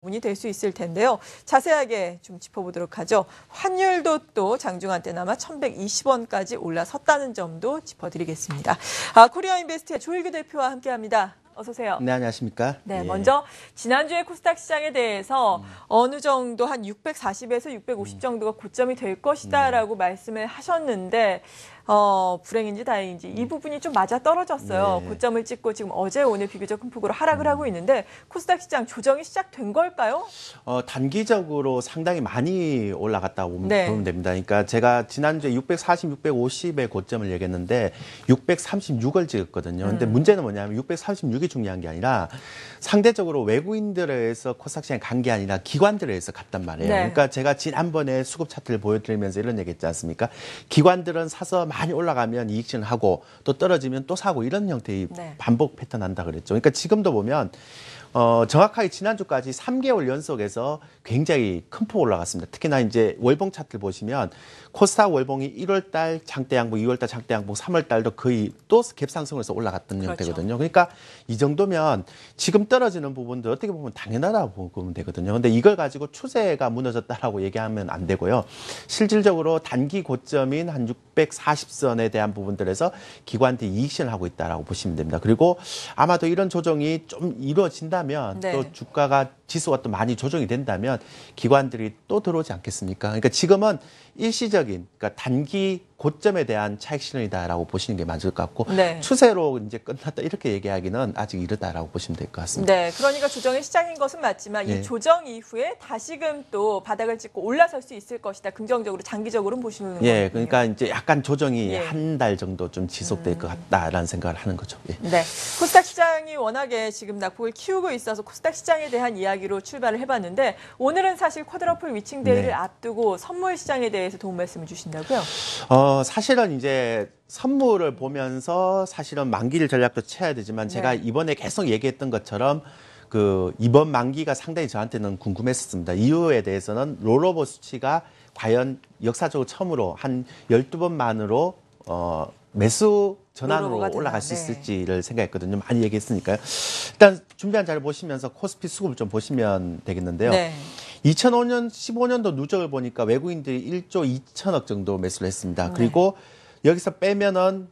문이 될 수 있을 텐데요. 자세하게 좀 짚어보도록 하죠. 환율도 또 장중한때나마 1,120원까지 올라섰다는 점도 짚어드리겠습니다. 코리아인베스트의 조일규 대표와 함께합니다. 어서 오세요. 네, 안녕하십니까? 네, 먼저 지난주에 코스닥 시장에 대해서 어느 정도 한 640에서 650 정도가 고점이 될 것이다라고 말씀을 하셨는데 불행인지 다행인지 이 부분이 좀 맞아 떨어졌어요. 네. 고점을 찍고 지금 어제 오늘 비교적 큰 폭으로 하락을 하고 있는데 코스닥 시장 조정이 시작된 걸까요? 단기적으로 상당히 많이 올라갔다고 네. 보면 됩니다. 그러니까 제가 지난주에 640, 650의 고점을 얘기했는데 636을 찍었거든요. 근데 문제는 뭐냐면 636이 중요한 게 아니라 상대적으로 외국인들에 의해서 코스닥 시장에 간 게 아니라 기관들에 의해서 갔단 말이에요. 네. 그러니까 제가 지난번에 수급 차트를 보여드리면서 이런 얘기 했지 않습니까? 기관들은 사서 많이 올라가면 이익 실현하고 또 떨어지면 또 사고 이런 형태의 네. 반복 패턴 한다 그랬죠. 그러니까 지금도 보면 정확하게 지난주까지 3개월 연속에서 굉장히 큰 폭 올라갔습니다. 특히나 이제 월봉 차트를 보시면 코스닥 월봉이 1월 달 장대 양봉, 2월 달 장대 양봉, 3월 달도 거의 또 갭상승을 해서 올라갔던 그렇죠. 형태거든요. 그러니까 이 정도면 지금 떨어지는 부분도 어떻게 보면 당연하다고 보면 되거든요. 근데 이걸 가지고 추세가 무너졌다라고 얘기하면 안 되고요. 실질적으로 단기 고점인 한 640선에 대한 부분들에서 기관들이 이익 실현을 하고 있다라고 보시면 됩니다. 그리고 아마도 이런 조정이 좀 이루어진다면 네. 또 주가가 지수가 또 많이 조정이 된다면 기관들이 또 들어오지 않겠습니까? 그러니까 지금은 일시적인, 그러니까 단기 고점에 대한 차익 실현이다라고 보시는 게 맞을 것 같고 네. 추세로 이제 끝났다 이렇게 얘기하기는 아직 이르다라고 보시면 될 것 같습니다. 네, 그러니까 조정의 시작인 것은 맞지만 이 조정 이후에 다시금 또 바닥을 찍고 올라설 수 있을 것이다. 긍정적으로 장기적으로는 보시는 거예요. 예, 그러니까 이제 약간 조정이 예. 한 달 정도 좀 지속될 것 같다라는 생각을 하는 거죠. 예. 네, 코스닥 시장이 워낙에 지금 낙폭을 키우고 있어서 코스닥 시장에 대한 이야기로 출발을 해봤는데 오늘은 사실 쿼드러플 위칭 데이를 네. 앞두고 선물 시장에 대해서 도움 말씀을 주신다고요? 사실은 이제 선물을 보면서 사실은 만기를 전략도 쳐야 되지만 제가 이번에 계속 얘기했던 것처럼 이번 만기가 상당히 저한테는 궁금했었습니다. 이유에 대해서는 롤오버 수치가 과연 역사적으로 처음으로 한 12번만으로 매수 전환으로 올라갈 수 있을지를 생각했거든요. 많이 얘기했으니까요. 일단 준비한 자료 보시면서 코스피 수급을 좀 보시면 되겠는데요. 네. 2005년, 15년도 누적을 보니까 외국인들이 1조 2천억 정도 매수를 했습니다. 그리고 여기서 빼면은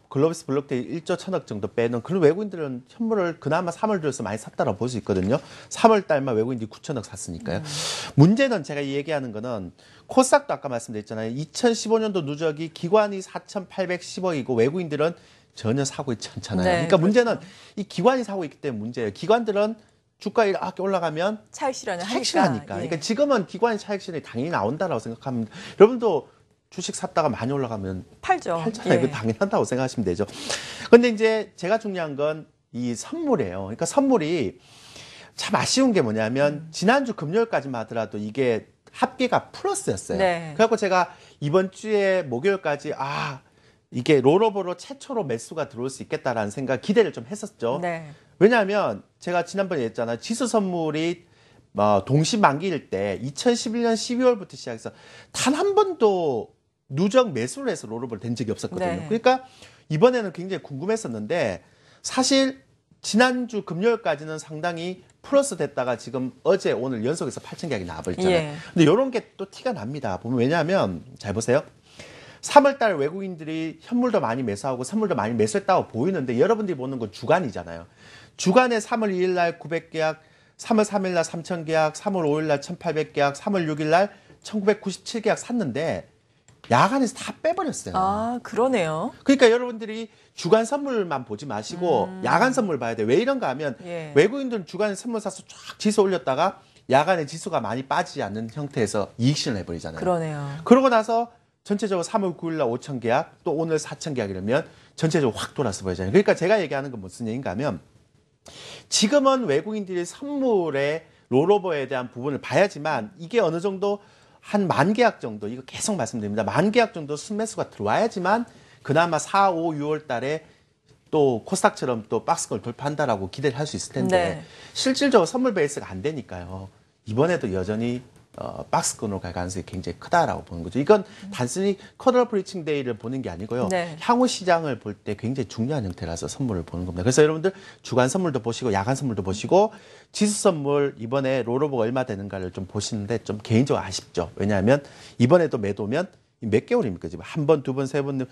글로비스 블록데이 1조 1천억 정도 빼는 그런 외국인들은 현물을 그나마 3월 들어서 많이 샀다라고 볼 수 있거든요. 3월 달만 외국인들이 9천억 샀으니까요. 문제는 제가 얘기하는 거는 코스닥도 아까 말씀드렸잖아요. 2015년도 누적이 기관이 4,810억이고 외국인들은 전혀 사고 있지 않잖아요. 네, 그러니까 그렇죠. 문제는 이 기관이 사고 있기 때문에 문제예요. 기관들은 주가 이렇게 올라가면 차익 실현을 차익 실현하니까. 예. 그러니까 지금은 기관의 차익 실현이 당연히 나온다라고 생각하면 여러분도 주식 샀다가 많이 올라가면 팔죠. 팔잖아요. 이거 당연하다고 생각하시면 되죠. 근데 이제 제가 중요한 건 이 선물이에요. 그러니까 선물이 참 아쉬운 게 뭐냐면 지난주 금요일까지만 하더라도 이게 합계가 플러스였어요. 네. 그래갖고 제가 이번 주에 목요일까지 이게 롤오버로 최초로 매수가 들어올 수 있겠다라는 생각 기대를 좀 했었죠. 네. 왜냐하면 제가 지난번에 얘기했잖아요. 지수 선물이 동시 만기일 때 2011년 12월부터 시작해서 단 한 번도 누적 매수를 해서 롤오버를 된 적이 없었거든요. 네. 그러니까 이번에는 굉장히 궁금했었는데 사실 지난주 금요일까지는 상당히 플러스 됐다가 지금 어제 오늘 연속해서 8천 계약이 나와버렸잖아요. 예. 근데 이런 게 또 티가 납니다. 보면 왜냐하면 잘 보세요. 3월 달 외국인들이 현물도 많이 매수하고 선물도 많이 매수했다고 보이는데 여러분들이 보는 건 주간이잖아요. 주간에 3월 2일 날 900계약, 3월 3일 날 3000계약, 3월 5일 날 1800계약, 3월 6일 날 1997계약 샀는데 야간에서 다 빼버렸어요. 아, 그러네요. 그러니까 여러분들이 주간 선물만 보지 마시고 야간 선물 봐야 돼요. 왜 이런가 하면 외국인들은 주간에 선물 사서 쫙 지수 올렸다가 야간에 지수가 많이 빠지지 않는 형태에서 이익 실현을 해버리잖아요. 그러네요. 그러고 나서 전체적으로 3월 9일 날 5천 계약, 또 오늘 4천 계약 이러면 전체적으로 확 돌아서 보이잖아요. 그러니까 제가 얘기하는 건 무슨 얘기인가 하면 지금은 외국인들이 선물의 롤오버에 대한 부분을 봐야지만 이게 어느 정도 한 10,000계약 정도, 이거 계속 말씀드립니다. 10,000계약 정도 순매수가 들어와야지만 그나마 4, 5, 6월 달에 또 코스닥처럼 또 박스권을 돌파한다라고 기대를 할 수 있을 텐데 실질적으로 선물 베이스가 안 되니까요. 이번에도 여전히 박스권으로 갈 가능성이 굉장히 크다라고 보는 거죠. 이건 단순히 컬러 브리칭 데이를 보는 게 아니고요. 네. 향후 시장을 볼 때 굉장히 중요한 형태라서 선물을 보는 겁니다. 그래서 여러분들 주간 선물도 보시고 야간 선물도 보시고 지수 선물 이번에 롤오버가 얼마 되는가를 좀 보시는데 좀 개인적으로 아쉽죠. 왜냐하면 이번에도 매도면 몇 개월입니까? 지금 한 번, 두 번, 세 번,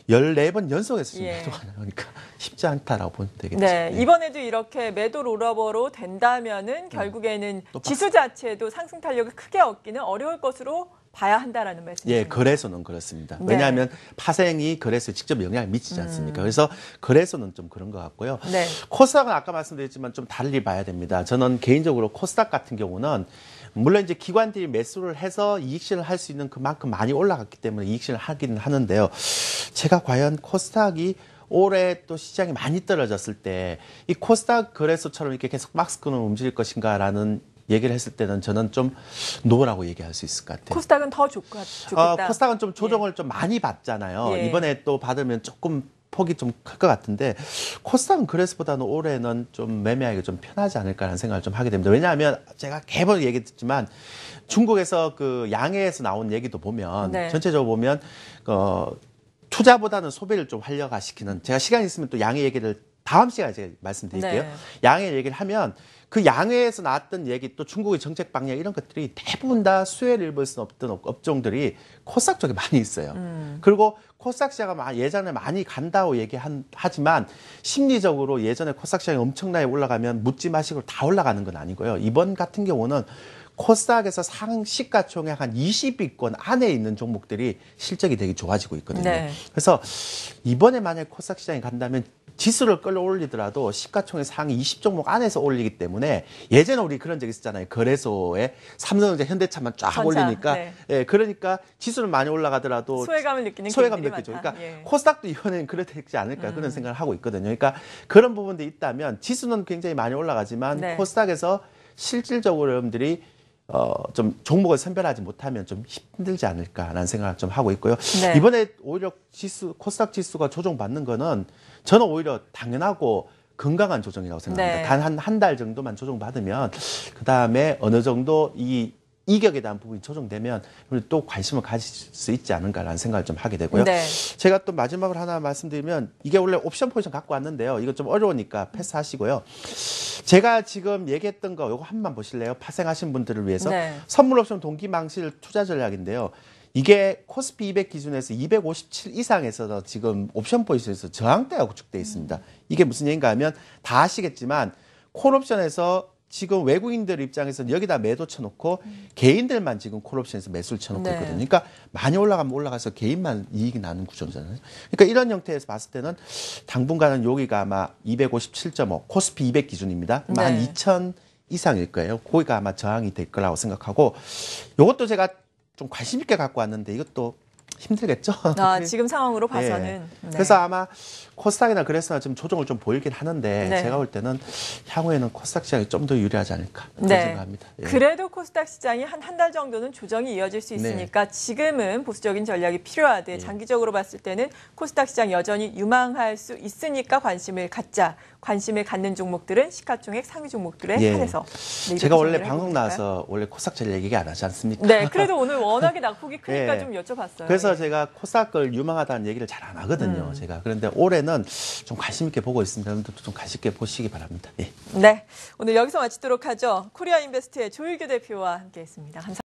14번 연속해서 지금 예. 매도가 나오니까 쉽지 않다라고 보면 되겠죠. 네, 예. 이번에도 이렇게 매도 롤오버로 된다면은 결국에는 지수 자체도 상승 탄력을 크게 얻기는 어려울 것으로 봐야 한다라는 말씀이십니다. 예, 거래소는 그렇습니다. 네. 왜냐하면 파생이 거래소에 직접 영향을 미치지 않습니까? 그래서 거래소는 좀 그런 것 같고요. 네. 코스닥은 아까 말씀드렸지만 좀 달리 봐야 됩니다. 저는 개인적으로 코스닥 같은 경우는 물론 이제 기관들이 매수를 해서 이익실을 할 수 있는 그만큼 많이 올라갔기 때문에 이익실을 하기는 하는데요. 제가 과연 코스닥이 올해 또 시장이 많이 떨어졌을 때 이 코스닥 거래소처럼 이렇게 계속 박스권을 움직일 것인가라는 얘기를 했을 때는 저는 좀 노라고 얘기할 수 있을 것 같아요. 코스닥은 더 좋겠다. 코스닥은 좀 조정을 좀 많이 받잖아요. 예. 이번에 또 받으면 조금 폭이 좀 클 것 같은데 코스닥은 그래서보다는 올해는 좀 매매하기가 좀 편하지 않을까라는 생각을 좀 하게 됩니다. 왜냐하면 제가 개번 얘기 듣지만 중국에서 그 양해에서 나온 얘기도 보면 네. 전체적으로 보면 투자보다는 소비를 좀 활력화시키는 제가 시간이 있으면 또 양해 얘기를 다음 시간에 제가 말씀드릴게요. 네. 양해 얘기를 하면 그 양해에서 나왔던 얘기 또 중국의 정책 방향 이런 것들이 대부분 다 수혜를 입을 수 없던 업종들이 코스닥 쪽에 많이 있어요. 그리고 코스닥 시장은 예전에 많이 간다고 얘기하지만 심리적으로 예전에 코스닥 시장이 엄청나게 올라가면 묻지 마시고 다 올라가는 건 아니고요. 이번 같은 경우는 코스닥에서 상시가총액 한 20위권 안에 있는 종목들이 실적이 되게 좋아지고 있거든요. 네. 그래서 이번에 만약에 코스닥 시장이 간다면 지수를 끌어올리더라도 시가총액 상위 20종목 안에서 올리기 때문에 예전에 우리 그런 적 있었잖아요. 거래소에 삼성전자, 현대차만 쫙 전차, 올리니까 네. 예, 그러니까 지수는 많이 올라가더라도 소외감을 느끼는 소외감 기분들이 느끼죠. 많다. 그러니까 예. 코스닥도 이번에는 그렇지 않을까 그런 생각을 하고 있거든요. 그러니까 그런 부분들이 있다면 지수는 굉장히 많이 올라가지만 네. 코스닥에서 실질적으로 여러분들이 좀 종목을 선별하지 못하면 좀 힘들지 않을까라는 생각을 좀 하고 있고요. 네. 이번에 오히려 코스닥 지수가 조정받는 거는 저는 오히려 당연하고 건강한 조정이라고 생각합니다. 네. 단 한 달 정도만 조정받으면 그 다음에 어느 정도 이 이격에 대한 부분이 조정되면 우리 또 관심을 가질 수 있지 않은가라는 생각을 좀 하게 되고요. 네. 제가 또 마지막으로 하나 말씀드리면 이게 원래 옵션 포지션 갖고 왔는데요. 이거 좀 어려우니까 패스하시고요. 제가 지금 얘기했던 거 이거 한 번만 보실래요? 파생하신 분들을 위해서. 네. 선물 옵션 동기 망실 투자 전략인데요. 이게 코스피 200 기준에서 257 이상에서 지금 옵션 포지션에서 저항대가 구축되어 있습니다. 이게 무슨 얘기인가 하면 다 아시겠지만 콜옵션에서 지금 외국인들 입장에서는 여기다 매도 쳐놓고 개인들만 지금 콜옵션에서 매수를 쳐놓고 네. 있거든요. 그러니까 많이 올라가면 올라가서 개인만 이익이 나는 구조잖아요. 그러니까 이런 형태에서 봤을 때는 당분간은 여기가 아마 257.5 코스피 200 기준입니다. 아마 한 네. 2000 이상일 거예요. 거기가 아마 저항이 될 거라고 생각하고 이것도 제가 좀 관심 있게 갖고 왔는데 이것도 힘들겠죠. 지금 상황으로 예. 봐서는. 네. 그래서 아마 코스닥이나 그래서나 지금 조정을 좀 보이긴 하는데 네. 제가 볼 때는 향후에는 코스닥 시장이 좀 더 유리하지 않을까 그런 네. 생각합니다. 예. 그래도 코스닥 시장이 한 달 정도는 조정이 이어질 수 있으니까 지금은 보수적인 전략이 필요하되 장기적으로 봤을 때는 코스닥 시장 여전히 유망할 수 있으니까 관심을 갖자. 관심을 갖는 종목들은 시가총액 상위 종목들에 예. 한해서. 네, 제가 원래 이렇게 방송 정리를 나와서 원래 코스닥 전략 얘기 안 하지 않습니까? 네, 그래도 오늘 워낙에 낙폭이 크니까 예. 좀 여쭤봤어요. 그래서 예. 제가 코스닥을 유망하다는 얘기를 잘 안 하거든요. 제가 그런데 올해는 좀 관심 있게 보고 있습니다. 여러분들도 좀 관심 있게 보시기 바랍니다. 예. 네, 오늘 여기서 마치도록 하죠. 코리아 인베스트의 조일규 대표와 함께했습니다. 감사합니다.